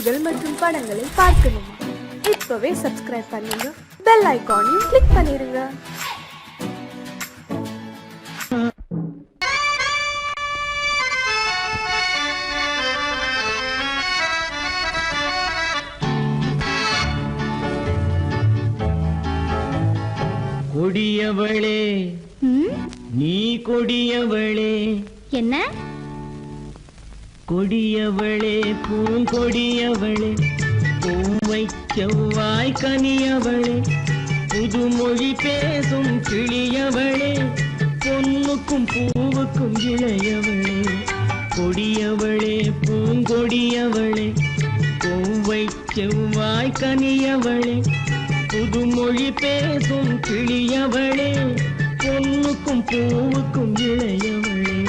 செய்திகள் மற்றும் படங்களை பார்க்கணுமா? இப்பவே சப்ஸ்கிரைப் பண்ணுங்க, பெல் ஐகானையும் கிளிக் பண்ணிருங்க. கொடியவளே நீ கொடியவளே. என்ன கொடியவளே பூங்கொடியவளே, பூவை செவ்வாய் கனியவளே, புதுமொழி பேசும் கிளியவளே, பொன்னுக்கும் பூவுக்கும் இளையவளே. கொடியவளே பூங்கொடியவளே, பூவை செவ்வாய் கனியவளே, புதுமொழி பேசும் கிளியவளே, பொன்னுக்கும் பூவுக்கும் இளையவளே.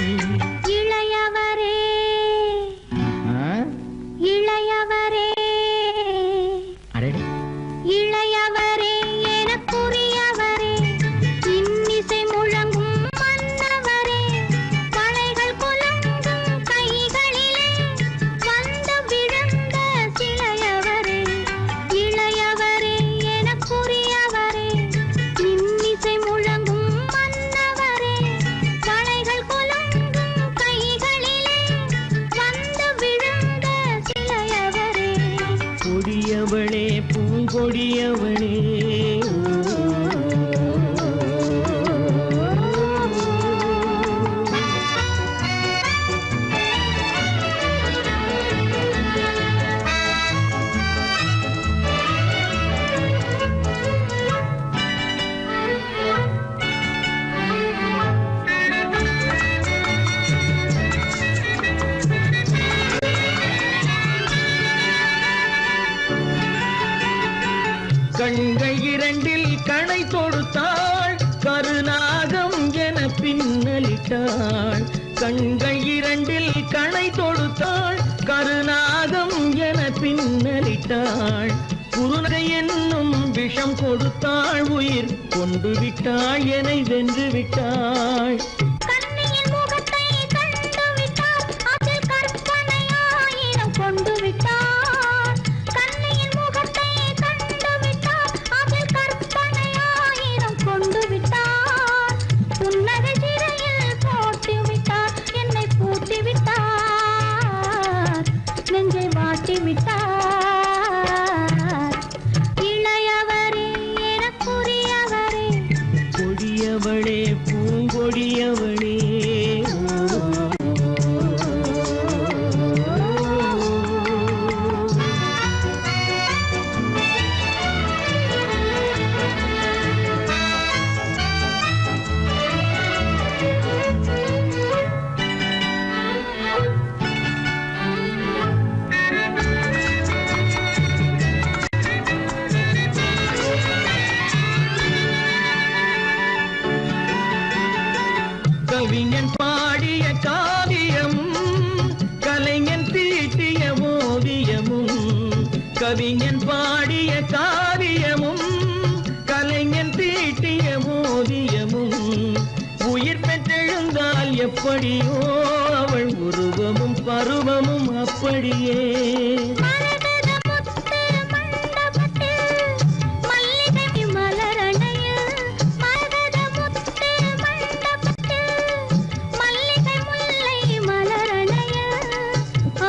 இளையவரே இளையவரே இளையவரே எனக்குரியவரே, இன்னிசை முழங்கும் மன்னவரே, மலைகள் குலுங்கும் கைகளிலே வந்து விழுந்த சிலையவரே. இளையவரே எனக்குரியவரே, இன்னிசை முழங்கும் மன்னவரே, மலைகள் குலுங்கும் கைகளிலே வந்து விழுந்த சிலையவரே. கொடியவளே பூங்கொடியவளே. கண்கள் இரண்டில் கணை தொடுத்தாள், கருநாகம் என பின்னலிட்டாள். கண்கள் இரண்டில் கணை தொடுத்தாள், கருநாகம் என பின்னலிட்டாள். குருநகை என்னும் விஷம் கொடுத்தாள், உயிர் கொண்டு விட்டாள், என்னை வென்று விட்டாள். கண்ணியின் முகத்தை கண்டு விட்டார், அதில் கற்பனையாயிரம் கொண்டு விட்டார். கண்ணியின் முகத்தை கண்டு விட்டார், அதில் கற்பனையாயிரம் கொண்டு விட்டார். புன்னகை சிறையில் போட்டு விட்டார், என்னை பூட்டி விட்டார், நெஞ்சை வாட்டி விட்டார். இளையவரே எனக்குரியவரே, கொடியவளே பூங்கொடியவளே. கவிஞன் பாடிய காவியமும், கலைஞன் தீட்டிய ஓவியமும். கவிஞன் பாடிய காவியமும், கலைஞன் தீட்டிய ஓவியமும். உயிர் பெற்றெழுந்தால் எப்படியோ அவள் உருவமும் பருவமும் அப்படியே. மரகத முத்து மண்டபத்தில் மல்லிகை மலரணையில், மரகத முத்து மண்டபத்தில் மல்லிகை முல்லை மலரணையில்,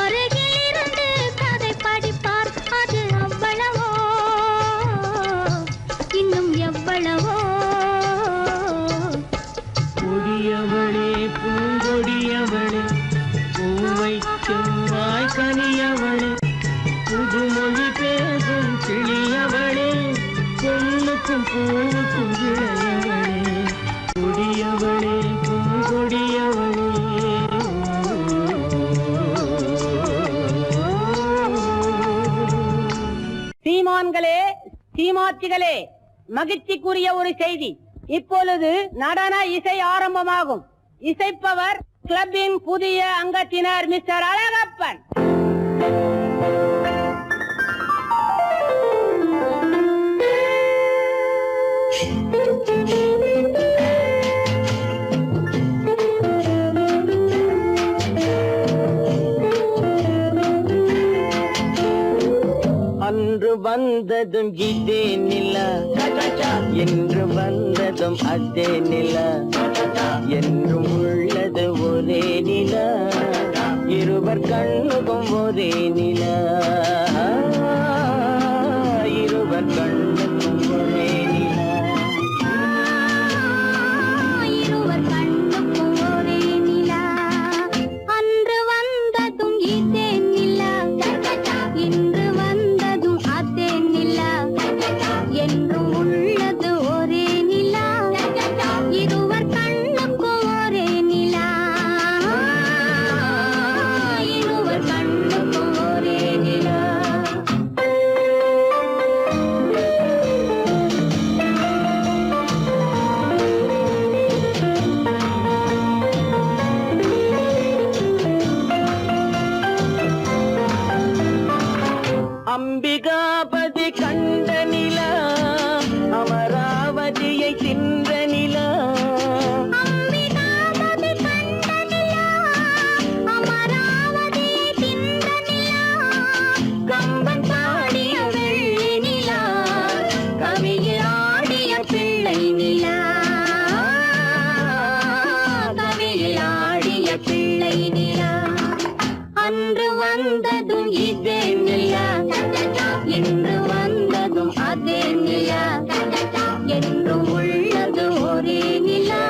அருகில் இருந்து கதை படிப்பார், அது அவ்வளவோ இன்னும் எவ்வளவோ. கொடியவளே பூங்கொடியவளே, பூவை செவ்வாய் கனியவளே, புதுமொழி பேசும் கிளியவளே, பொன்னுக்கும் பூவுக்கும் இளையவளே. கொடியவளே பூங்கொடியவளே. சீமான்களே, சீமாத்திகளே, மகிழ்ச்சிக்குரிய ஒரு செய்தி. இப்பொழுது நடன இசை ஆரம்பமாகும். இசைப்பவர் கிளப்பின் புதிய அங்கத்தினர் மிஸ்டர் அழகப்பன். அன்று வந்ததும் இதே நிலா, என்று வந்ததும் அதே நிலா, என்றும் உள்ளது ஒரே நிலா, இருவர் கண்ணுக்கும் ஒரே நிலா, இருவர் கண்ணுக்கும் ஒரே நிலா. இருவர் கண்ணுக்கும் ஒரே நிலா. அன்று வந்ததும் இதே நிலா, இன்று வந்ததும் அதே நிலா, என்றும் உள்ளது ஒரே நிலா, இருவர் கண்ணுக்கும் ஒரே நிலா, இருவர் கண்ணுக்கும் ஒரே நிலா. அம்பிகாபதி கண்ட நிலா, அமராவதியை தின்ற நிலா, அம்பிகாபதி கண்ட நிலா, அமராவதியை தின்ற நிலா, கம்பன் பாடிய வெள்ளி நிலா, கவியில் ஆடிய பிள்ளை நிலா, கவியில் ஆடிய பிள்ளை நிலா. அன்று வந்ததும் இதே நிலா, இன்று வந்ததும் அதே நிலா, என்றும் உள்ளது ஒரே நிலா,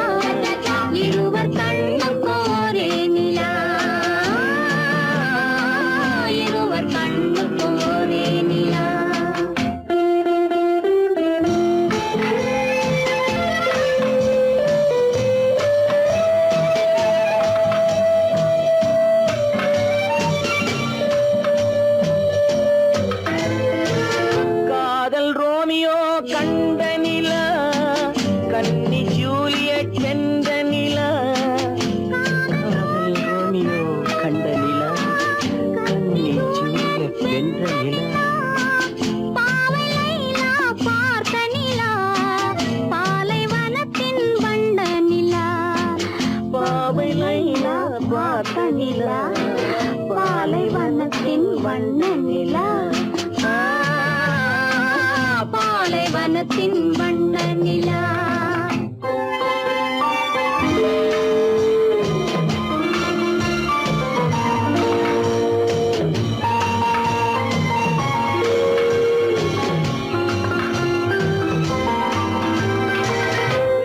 இருவர் கண்ணுக்கும் ஒரே நிலா, இருவர் கண்ணுக்கும் ஒரே நிலா. காதல் ரோமியோ கண்ட நிலா, கன்னி ஜூலியட் வென்ற நிலா, காதல் ரோமியோ கண்ட நிலா, கன்னி ஜூலியட் வென்ற நிலா. பாவை லைலா பார்த்த நிலா, பாலைவனத்தின் வண்ட நிலா, பாவை லைலா பார்த்த நிலா, பாலைவனத்தின் வண்ண நிலா, பாலைவனத்தின் வண்ண நிலா.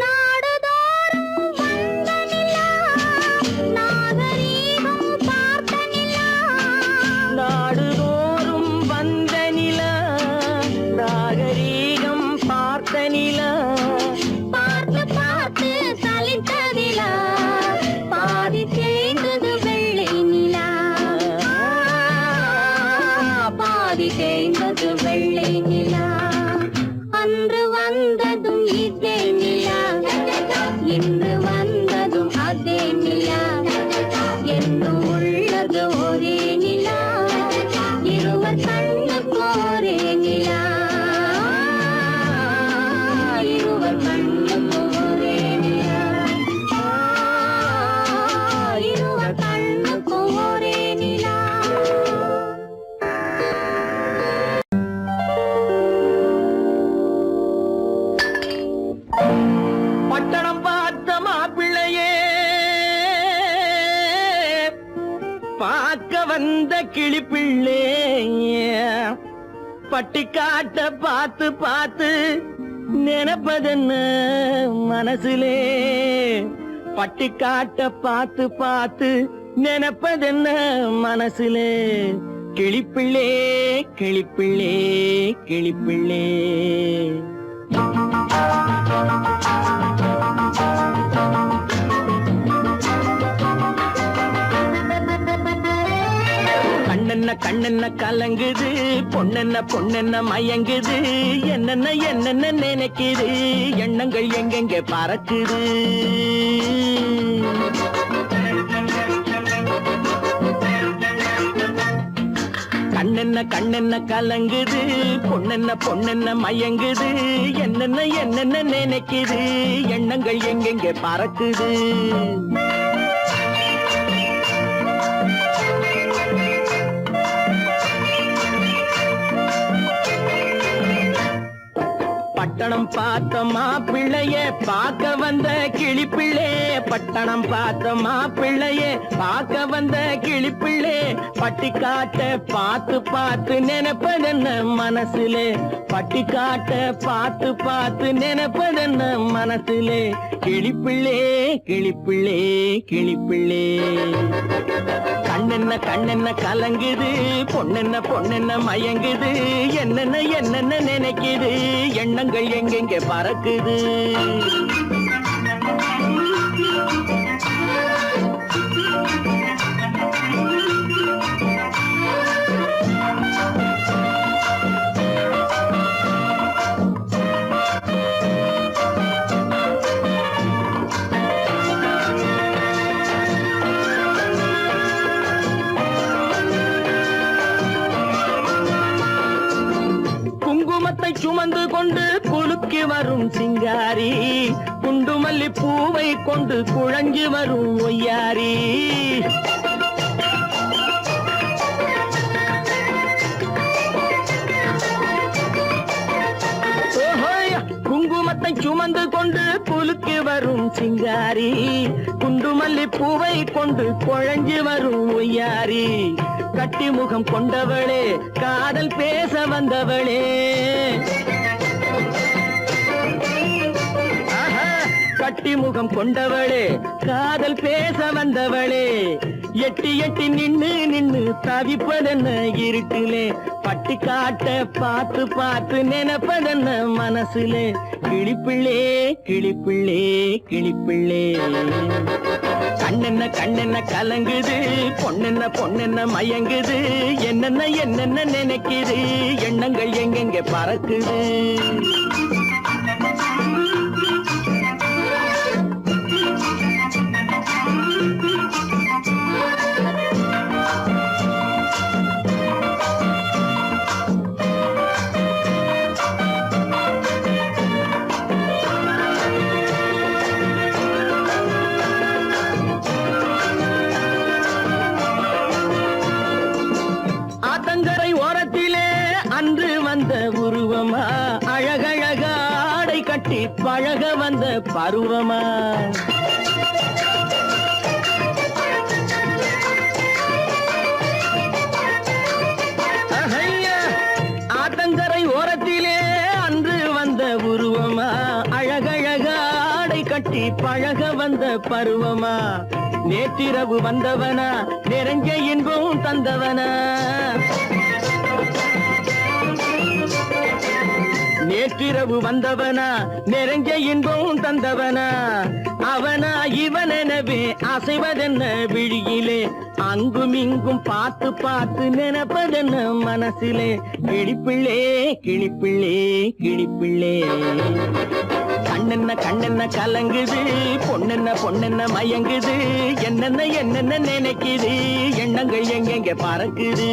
நாடுதோறும் வந்த நிலா, நாகரீகம் பார்த்த நிலா, நாடுதோறும் வந்த நிலா, நாகரீகம் பார்த்த நிலா, பார்த்து பார்த்து சலித்ததிலா, பாதி தேய்ந்தது வெள்ளை நிலா, பாதி தேய்ந்தது வெள்ளை நிலா. அன்று வந்ததும் இதே நிலா, இன்று வந்ததும் அதே நிலா, என்றும் உள்ளது ஒரே நிலா, இருவர் கண்ணுக்கும் ஒரே நிலா, இருவர் கண்ணுக்கும் ஒரே நிலா, இருவர் கண்ணுக்கும் ஒரே நிலா. பட்டணம் பார்த்த மாப்பிள்ளையே, பார்க்க வந்த கிளிப்பிள்ளே, பட்டிக்காட்ட பார்த்து பார்த்து நினைப்பதென்ன மனசுலே, பட்டிக்காட்ட பார்த்து பார்த்து நினைப்பதென்ன மனசுலே, கிளிப்பிள்ளே கிளிப்பிள்ளே கிளிப்பிள்ளே. கண்ணென்ன கண்ணென்ன கலங்குது, பொண்ணென்ன பொண்ணென்ன மயங்குது, என்னென்ன என்னென்ன நினைக்குது, எண்ணங்கள் எங்கெங்க பறக்குது. கண்ணென்ன கண்ணென்ன கலங்குது, பொண்ணென்ன பொண்ணென்ன மயங்குது, என்னென்ன என்னென்ன நினைக்குது, எண்ணங்கள் எங்கெங்க பறக்குது. பட்டணம் பார்த்த மாப்பிள்ளைய பார்க்க வந்த கிளிப்பிள்ளே, பட்டணம் பார்த்த மாப்பிள்ளைய பார்க்க வந்த கிளிப்பிள்ளே, பட்டிக்காட்ட பார்த்து பார்த்து நினைப்பதென்ன மனசுலே, பட்டிக்காட்ட பார்த்து பார்த்து நினைப்பதென்ன மனசுலே, கிளிப்பிள்ளே கிளிப்பிள்ளே கிளிப்பிள்ளே. கண்ணென்ன கண்ணென்ன கலங்குது, பொண்ணென்ன பொண்ணென்ன மயங்குது, என்னென்ன என்னென்ன நினைக்குது, எண்ணங்கள் எங்கெங்க பறக்குது. சுமந்து கொண்டு குலுக்கி வரும் சிங்காரி, குண்டுமல்லி பூவை கொண்டு குழஞ்சி வரும் ஒய்யாரி. குங்குமத்தை சுமந்து கொண்டு குலுக்கி வரும் சிங்காரி, குண்டுமல்லி பூவை கொண்டு குழஞ்சி வரும் ஒய்யாரி. கட்டி முகம் கொண்டவளே, காதல் பேச வந்தவளே, கட்டி முகம் கொண்டவளே, காதல் பேச வந்தவளே, எட்டி எட்டி நின்னு நின்னு தவிப்பதென்ன இருட்டிலே, பட்டி காட்ட பார்த்து பார்த்து நினைப்பதென்ன மனசுலே, கிளிப்பிள்ளே கிளிப்பிள்ளே கிளிப்பிள்ளே. கண்ணென்ன கண்ணென்ன கலங்குது, பொண்ணென்ன பொண்ணென்ன மயங்குது, என்னென்ன என்னென்ன நினைக்குது, எண்ணங்கள் எங்கெங்க பறக்குது. உருவமா அழகழக ஆடை கட்டி பழக வந்த பருவமா, ஆத்தங்கரை ஓரத்திலே அன்று வந்த உருவமா, அழகழக ஆடை கட்டி பழக வந்த பருவமா, நேற்றிரவு வந்தவனா நிறைஞ்ச இன்பம் தந்தவனா, நேற்றிரவு வந்தவனா நிறைஞ்ச இன்பம் தந்தவனா, அவனா இவனெனவே அசைவதென்ன விழியிலே, அங்கும் இங்கும் பார்த்து பார்த்து நினைப்பதென்ன மனசிலே, கிளிப்பிள்ளே கிளிப்பிள்ளே கிளிப்பிள்ளே. கண்ணென்ன கண்ணென்ன கலங்குது, பொண்ணென்ன பொண்ணென்ன மயங்குது, என்னென்ன என்னென்ன நினைக்குது, எண்ணங்கள் எங்கெங்க பறக்குது.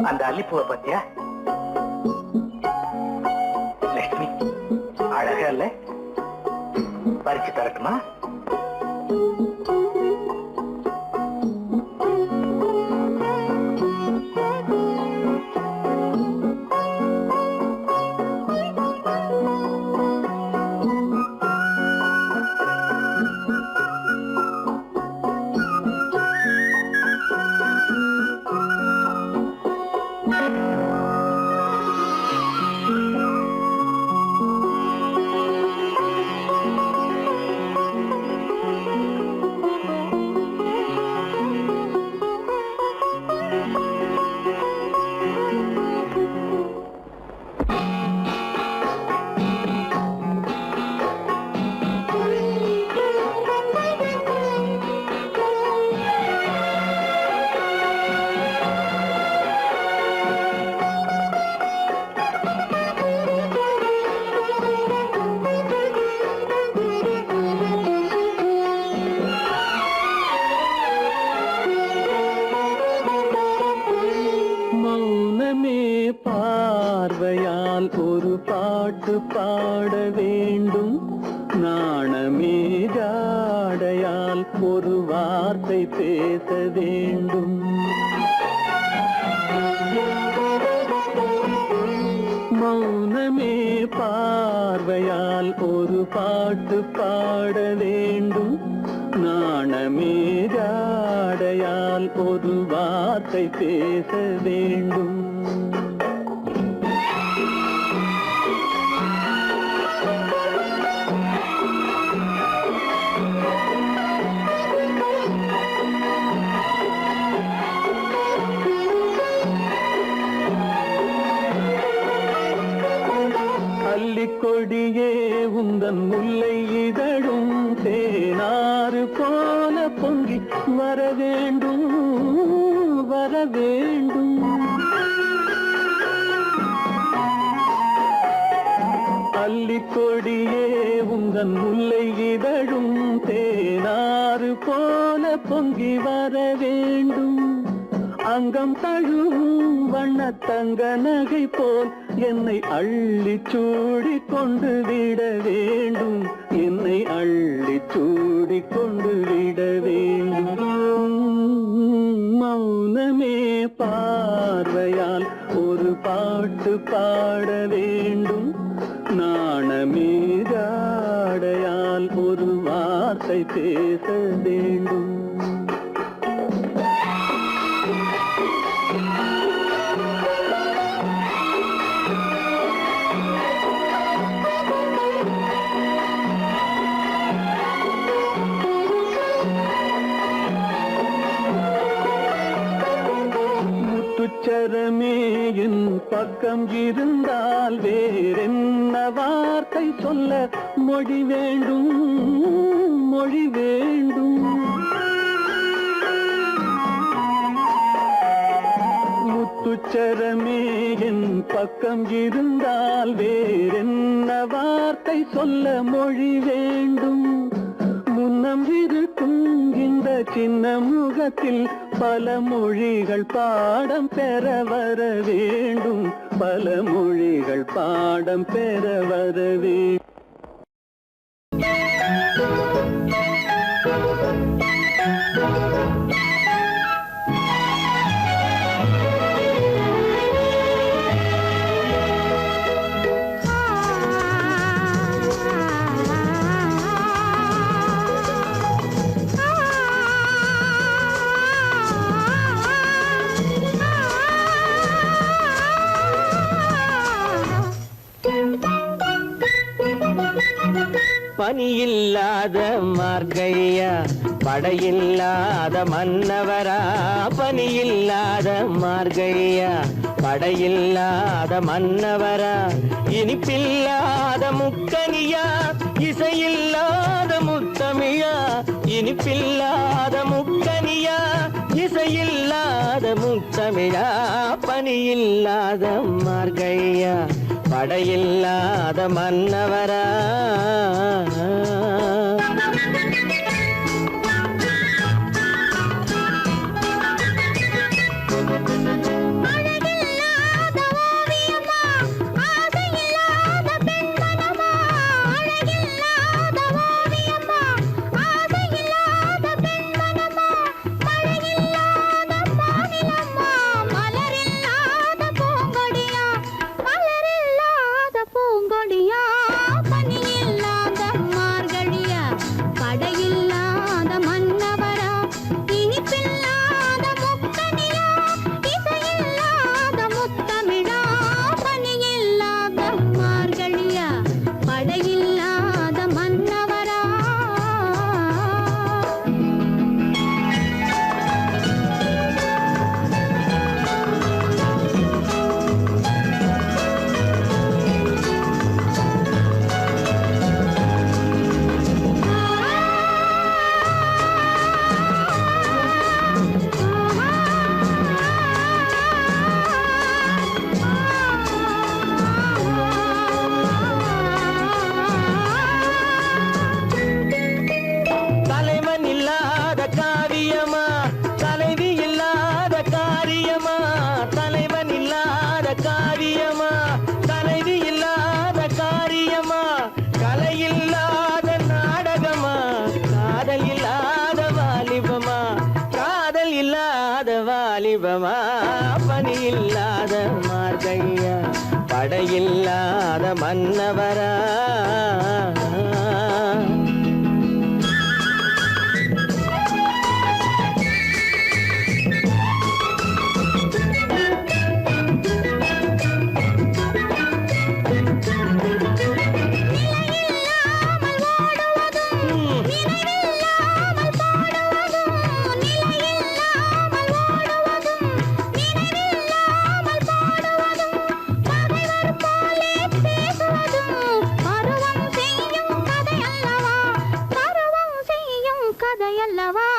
அந்த அல்லிப்பூவை பத்தியா லட்சுமி? அழகா இல்ல? பறிச்சு தரட்டுமா? வேண்டும். நாணமே ஜாடையால் ஒரு வார்த்தை பேச வேண்டும். மௌனமே பார்வையால் ஒரு பாட்டு பாட வேண்டும். நாணமே ஜாடையால் ஒரு வார்த்தை பேச வேண்டும். கொடியே உந்தன் முல்லை இதழும் தேனாறு போல பொங்கி வர வேண்டும் வர வேண்டும். அல்லிக்கொடியே உந்தன் முல்லை இதழும் தேனாறு போல பொங்கி வர வேண்டும். அங்கம் தழுவும் வண்ணத்தங்க நகை போல் என்னை அள்ளி சூடி கொண்டு விட வேண்டும். என்னை அள்ளி சூடி கொண்டு விட வேண்டும். மௌனமே பார்வையால் ஒரு பாட்டு பாட வேண்டும். நாணமே ஜாடையால் ஒரு வார்த்தை பேச வேண்டும். முத்துச்சரமே என் பக்கம் இருந்தால் வேறென்ன வார்த்தை சொல்ல மொழி வேண்டும் மொழி வேண்டும். முத்துச்சரமே என் பக்கம் இருந்தால் வேறென்ன வார்த்தை சொல்ல மொழி வேண்டும். முன்னம் இருக்கும் இந்த சின்ன முகத்தில் பல மொழிகள் பாடம் பெற வர வேண்டும். பல மொழிகள் பாடம் பெற வர வேண்டும். பனியில்லாத மார்கழியா படையில்லாத மன்னவரா. பனியில்லாத மார்கழியா படையில்லாத மன்னவரா. இனிப்பில்லாத முக்கனியா இசையில்லாத முத்தமிழா. இனிப்பில்லாத முக்கனியா இசையில்லாத முத்தமிழா. பனியில்லாத மார்கழியா படையில்லாத மன்னவரா. பனியில் அல்லவா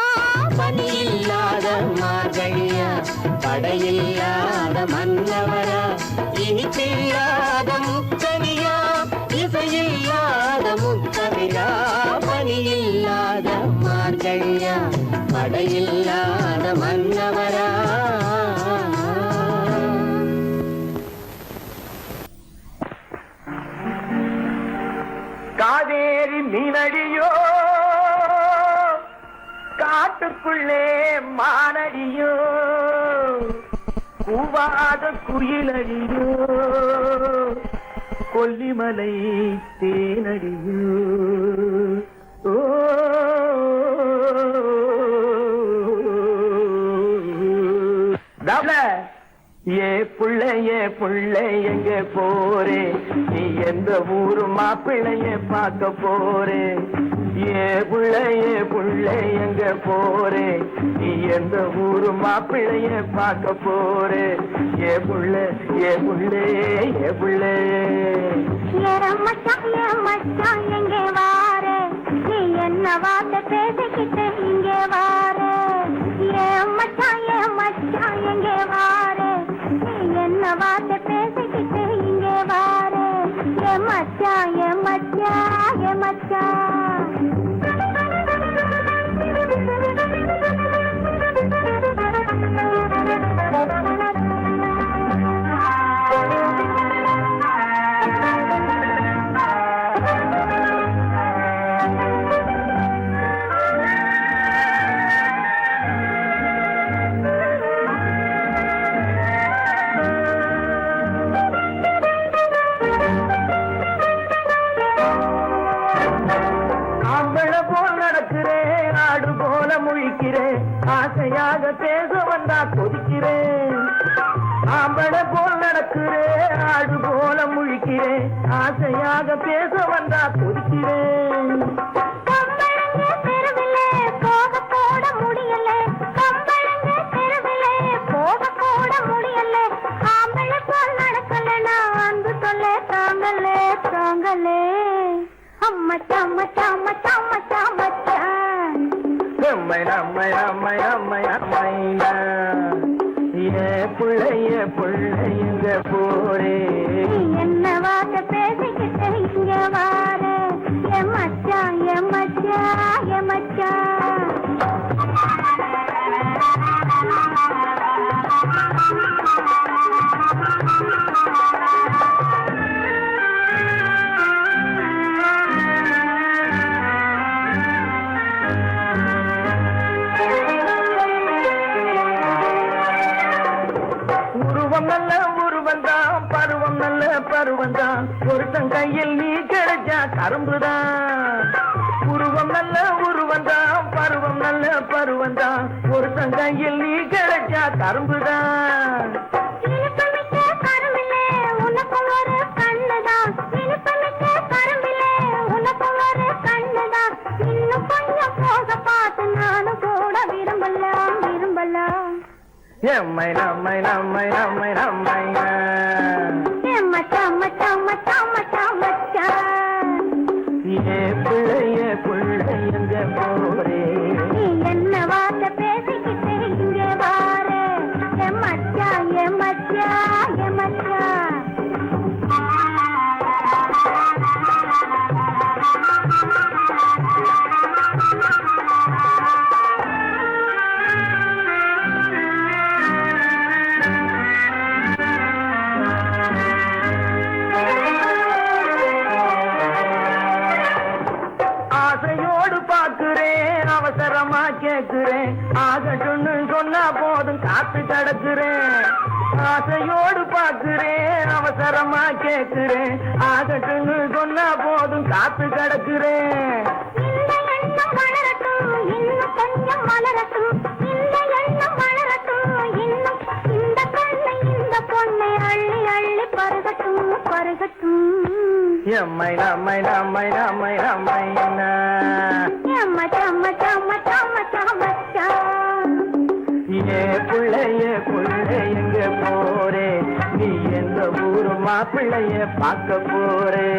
பனி இல்லாத மார்கழியா படையில்லாத மன்னவரா இனிப்பில்லாத முக்கனியா இசையில்லாத முக்கவிரா பனி இல்லாத மார்கழியா படையில்லாத மன்னவரா காவேரி மீனடியோ காட்டுக்குள்ளே மானடியோ கூவாத குயிலடியோ கொல்லிமலை தேனடியோ ஓ ஏ புள்ள எங்க போறே நீ எந்த ஊரு மாப்பிள்ளைய பார்க்க போறே ஏ புள்ள எங்க போறே நீ எந்த ஊரு மாப்பிள்ளைய பார்க்க போறே ஏ புள்ள மச்சான் எங்கே வாரே நீ என்ன வார்த்தை பேசிக்கிட்டு இங்கே வாரே மச்சான் எங்கே வாரே நீ என்ன வார்த்தை பேசிக்கிட்டு இங்கே வாரே மச்சான் ஆசையாக பேச வந்தா கொதிக்கிறேன் ஆம்பளை போல் நடக்கிறேன் ஆடு போல முழிக்கிறேன் ஆசையாக பேச வந்தா கொதிக்கிறேன் புள்ளைங்க போரே என்ன வார்த்தை பேசிக்கிட்டு இங்க வாரே மச்சான் பருவந்தான் ஒருத்தன் கையில் நீ கிடைச்சா கரும்புதான் உருவம் நல்ல உருவந்தான் பருவம் நல்ல பருவந்தான் ஒருத்தன் கையில் நீ கிடைச்சா கரும்புதான் நம்மை புள்ளைங்க போரே என்ன வார்த்தை பேசிக்கிட்டு இங்கே வாரே மச்சா அவசரமா கேட்கிறேன் ஆகட்டும்னு சொன்னா போதும் காத்து கிடக்குறேன் ஆசையோடு பார்க்கிறேன் அவசரமா கேட்கிறேன் ஆகட்டும்னு சொன்னா போதும் காத்து கிடக்குறேன் புள்ளைங்க போரே நீ எந்த ஊரு மாப்பிள்ளைய பார்க்க போறே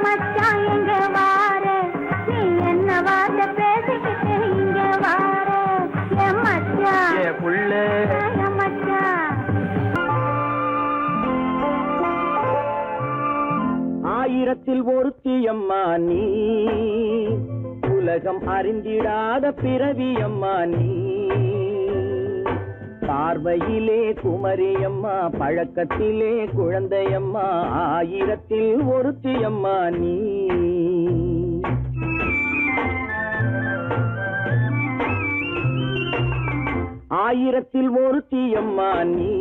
மச்சான் எங்க வாரே நீ என்ன வார்த்தை ஆயிரத்தில் ஒருத்தியம்மா நீ, உலகம் அறிந்திடாத பிறவியம்மா நீ. பார்வையிலே குமரியம்மா, பழக்கத்திலே குழந்தையம்மா, ஆயிரத்தில் ஒருத்தியம்மா நீ. ஆயிரத்தில் ஒருத்தியம்மா நீ,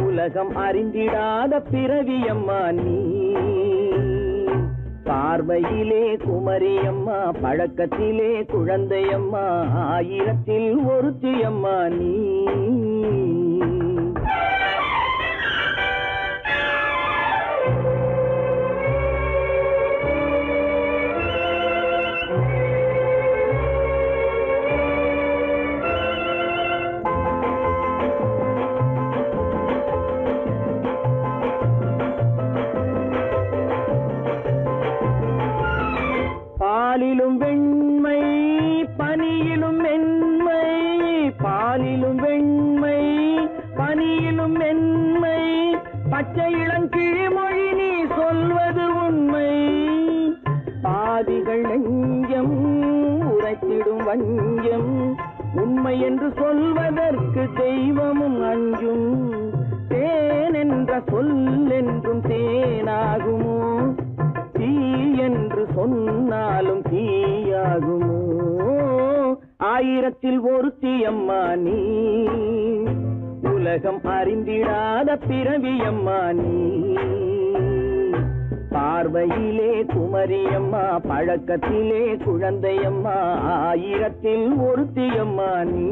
உலகம் அறிந்திடாத பிறவியம்மா நீ. பார்வையிலே குமரியம்மா, பழக்கத்திலே குழந்தையம்மா, ஆயிரத்தில் ஒருத்தியம்மா நீ. பாலிலும் வெண்மை பனியிலும் மென்மை, பாலிலும் வெண்மை பனியிலும் மென்மை, பச்சை இளங்கிழிமொழி நீ சொல்வது உண்மை. பாதிகள் நெஞ்சம் உரைத்திடும் வஞ்சம், உண்மை என்று சொல்வதற்கு தெய்வமும் அஞ்சும். தேன் என்ற சொல் என்றும் தேனாகுமோ, தீ என்று சொன்னாலும் தீயாகுமோ. ஆயிரத்தில் ஒருத்தியம்மா நீ, உலகம் அறிந்திடாத பிறவியம்மா நீ. பார்வையிலே குமரியம்மா, பழக்கத்திலே குழந்தையம்மா, ஆயிரத்தில் ஒருத்தியம்மா நீ.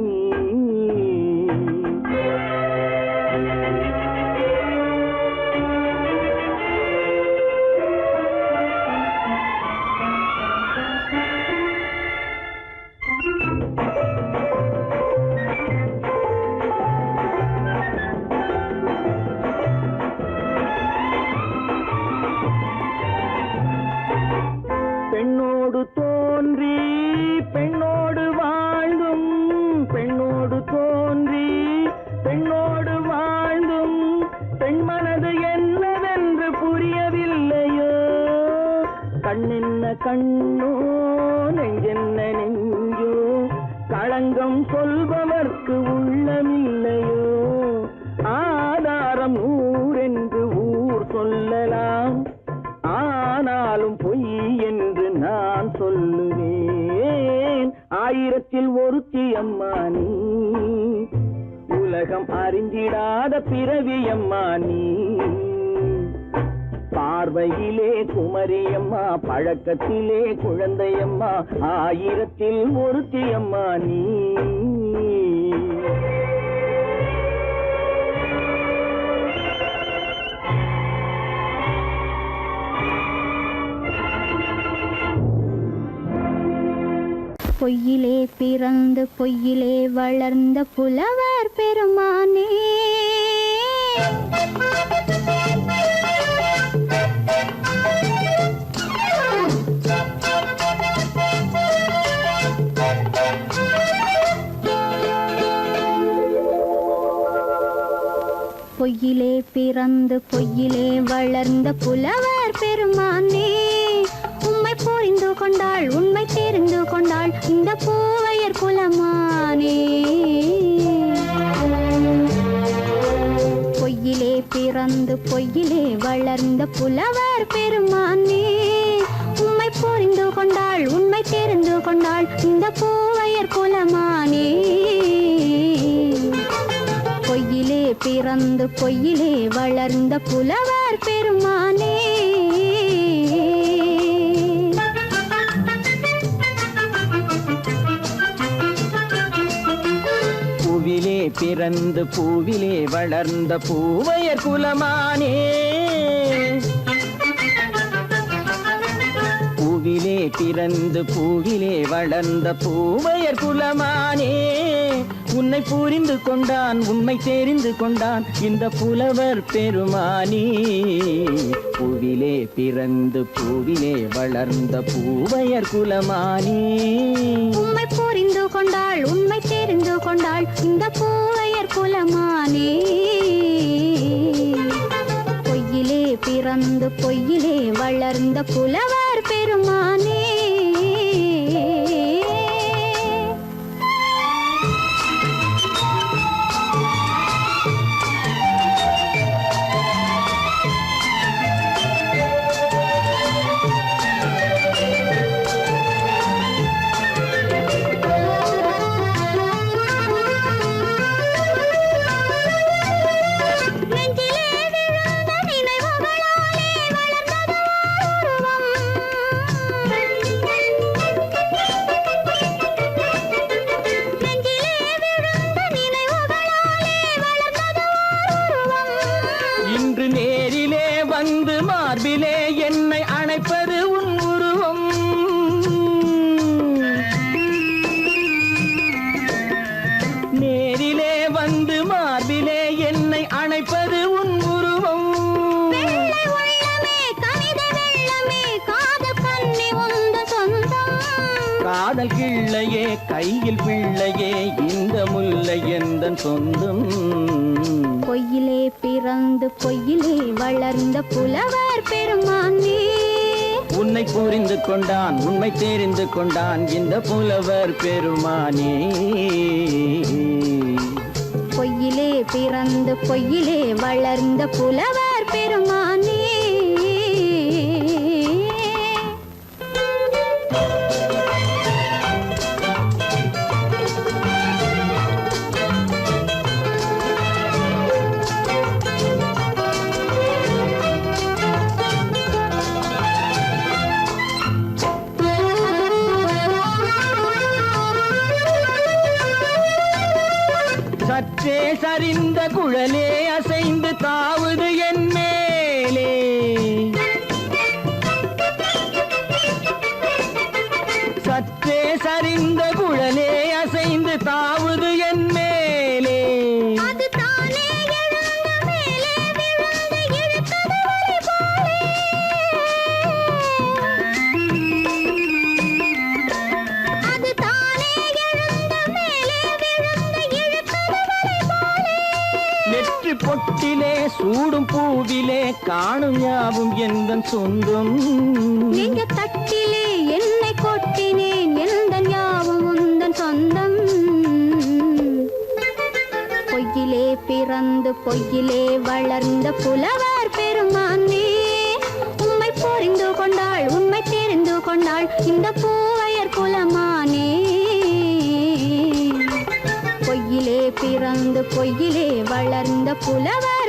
பெண்ணோடு தோன்றி பெண்ணோடு வாழ்ந்தும், பெண்ணோடு தோன்றி பெண்ணோடு வாழ்ந்தும், பெண் மனது என்னவென்று புரியவில்லையோ. கண்ணென்ன கண்ணோ, நெஞ்சென்ன நெஞ்சோ, களங்கம் சொல்பவர்க்கு உள்ளமில்லையோ. ஆதாரம் ஊரென்று ஊர் சொல்லலாம், ஆனாலும் பொய் என்று நான் சொல்லுவேன். ஆயிரத்தில் ஒருத்தியம்மா நீ, உலகம் அறிந்திடாத பிறவியம்மா நீ. பார்வையிலே குமரியம்மா, பழக்கத்திலே குழந்தையம்மா, ஆயிரத்தில் ஒருத்தியம்மா நீ. பொய்யிலே பிறந்து பொய்யிலே வளர்ந்த புலவர் பெருமானே, பொய்யிலே பிறந்து பொய்யிலே வளர்ந்த புலவர் பெருமானே, உம்மை புரிந்து கொண்டாள் உண்மை தெரிந்து கொண்டாள் இந்த பூவையர் குலமானே. பொய்யிலே பிறந்து பொய்யிலே வளர்ந்த புலவர் பெருமானே, உம்மை புரிந்து கொண்டாள் உண்மை தெரிந்து கொண்டாள் இந்த பூவையர் குலமானே. பொய்யிலே பிறந்து பொய்யிலே வளர்ந்த புலவர் பெருமானே. பூவிலே பிறந்து பூவிலே வளர்ந்த பூவையர் குலமானே. பூவிலே பிறந்து பூவிலே வளர்ந்த பூவையர் குலமானே, உன்னை புரிந்து கொண்டான் உண்மை தெரிந்து கொண்டான் இந்த புலவர் பெருமானே. பூவிலே பிறந்து பூவிலே வளர்ந்த பூவையர் குலமானே, உம்மை புரிந்து கொண்டாள் உண்மை தெரிந்து கொண்டாள் இந்த பூவையர் குலமானே. பொய்யிலே பிற பிறந்து பொய்யிலே வளர்ந்த புலவர் பெருமானே இன்று நேரிலே வந்து மார்பிலே என்னை அணைப்பது உன் உருவம். நேரிலே வந்து மார்பிலே என்னை அணைப்பது உன் உருவம். வெள்ளை உள்ளமே கவிதை வெள்ளமே காதல் கண்ணி உந்த சொந்தம். காதல் கிள்ளையே கையில் பிள்ளையே இந்த முல்லை எந்தன் சொந்தம். பொய்யிலே பிறந்து பொய்யிலே வளர்ந்த புலவர் பெருமானே உன்னை புரிந்து கொண்டான் உண்மை தெரிந்து கொண்டான் இந்த புலவர் பெருமானே. பொய்யிலே பிறந்து பொய்யிலே வளர்ந்த புலவர் பெருமானே சற்றே சரிந்த குழலே அசைந்து தாவுது என் மேலே. சற்றே சரிந்த குழலே அசைந்து தாவுது என் மேலே. அது தானே எழுந்த மேலே விழுந்து இழுத்தது வலி போலே. அது தானே எழுந்த மேலே விழுந்து இழுத்தது வலி போலே. நெற்றி பொட்டிலே சூடும் பூவிலே காணும் யாவும் எந்தன் சொந்தம். நெஞ்ச தட்டிலே என்னை கொட்டினேன் எந்தன் யாவும் உந்தன் சொந்தம். பொய்யிலே பிறந்து பொய்யிலே வளர்ந்த புலவர் பெருமானே உம்மை புரிந்து கொண்டாள் உண்மை தெரிந்து கொண்டாள் இந்த பூவையர் குலமானே. பொய்யிலே பிறந்து பொய்யிலே வளர்ந்த புலவர்